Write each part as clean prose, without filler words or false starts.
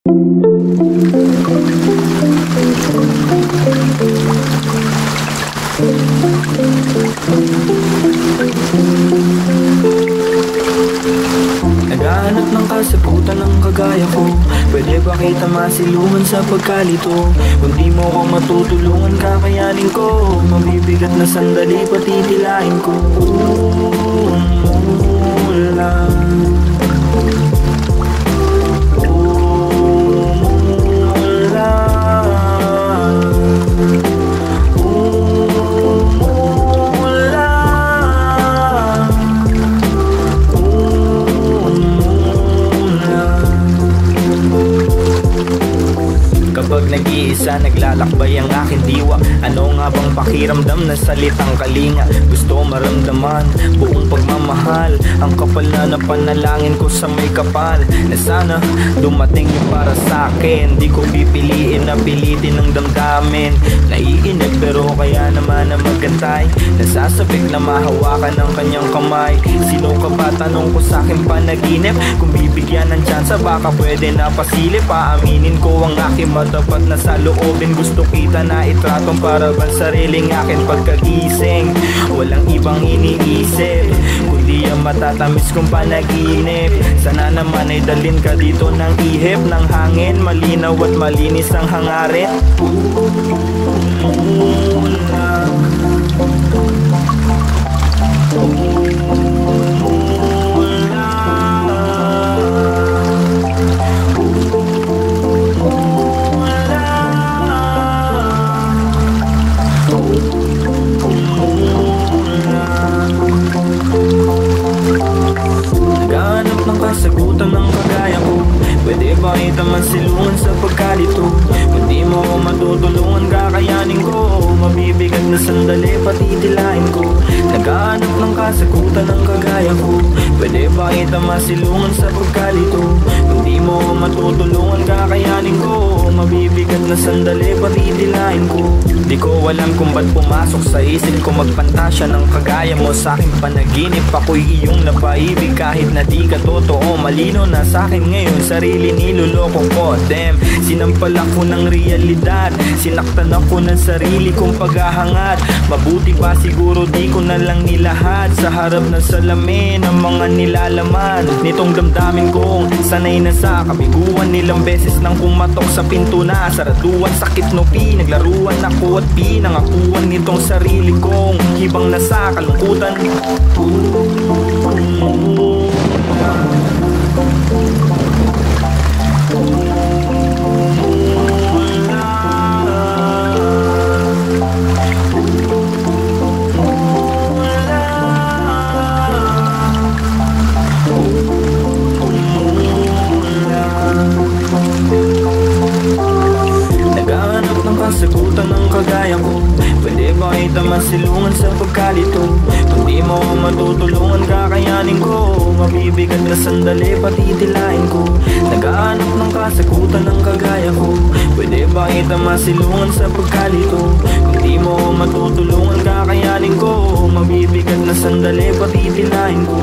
Naghahanap ng kasagutan ng kagaya ko. Pwede ba kita masilungan sa pagkalito? Kung di mo ko matutulungan, kakayanin ko. Mabibigat na sandali, patitilain ko. Kapag nag-iisa, naglalakbay ang aking diwa. Ano nga bang pakiramdam na salitang kalinga? Gusto maramdaman buong pagmamahal. Ang kapal na napanalangin ko sa may kapal, na sana dumating yung para sa akin. Di ko pipiliin na pilitin ng damdamin. Naiinip pero kaya naman na magantay. Nasasabik na mahawakan ng kanyang kamay. Sino ka ba? Tanong ko sa aking panaginip. Kung bibigyan ng tsansa, baka pwede na pasilip. Paaminin ko ang aking dapat na sa loobin. Gusto kita na itratong para bang sariling akin pagkagising. Walang ibang iniisip kundi ang matatamis kong panaginip. Sana naman ay dalin ka dito ng ihip ng hangin. Malinaw at malinis ang hangarin. Naghahanap ng kasagutan ng kagaya ko. Pwede ba kita masilungan sa pagkalito? Kung di mo ko matutulungan, kakayanin ko. Mabibigat na sandali, patitilain ko. Naghahanap ng kasagutan ng kagaya ko. Pwede ba kita masilungan sa pagkalito? Kung di mo ko matutulungan, kakayanin ko. Mabibigat na sandali, patitilain ko. Di ko alam kung ba't pumasok sa isip ko magpantasya ng kagaya mo sa aking panaginip. Ako'y iyong napaibig kahit na di ka totoo. Malino na sa akin ngayon, sarili niloloko ko. Damn, sinampal ako ng realidad. Sinaktan ako ng sarili kong paghahangat. Mabuti pa siguro di ko na lang nilahat sa harap ng salamin ang mga nilalaman nitong damdamin kong sanay na sa kabiguan. Ilang beses nang kumatok sa pinto na saraduan. Sakit no pi, naglaruan ako at pinangakuan nitong sarili kong hibang na sa kalungkutan. Naghahanap ng kasagutan ng kagaya ko. Pwede ba kita masilungan sa pagkalito? Kung di mo ko matutulungan, kakayanin ko. Mabibigat na sandali, patitilain ko. Naghahanap ng kasagutan ng kagaya ko. Pwede ba kita masilungan sa pagkalito? Kung di mo ko matutulungan, kakayanin ko. Mabibigat na sandali, patitilain ko.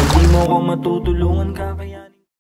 Hindi mo ko matutulungan, kakayanin.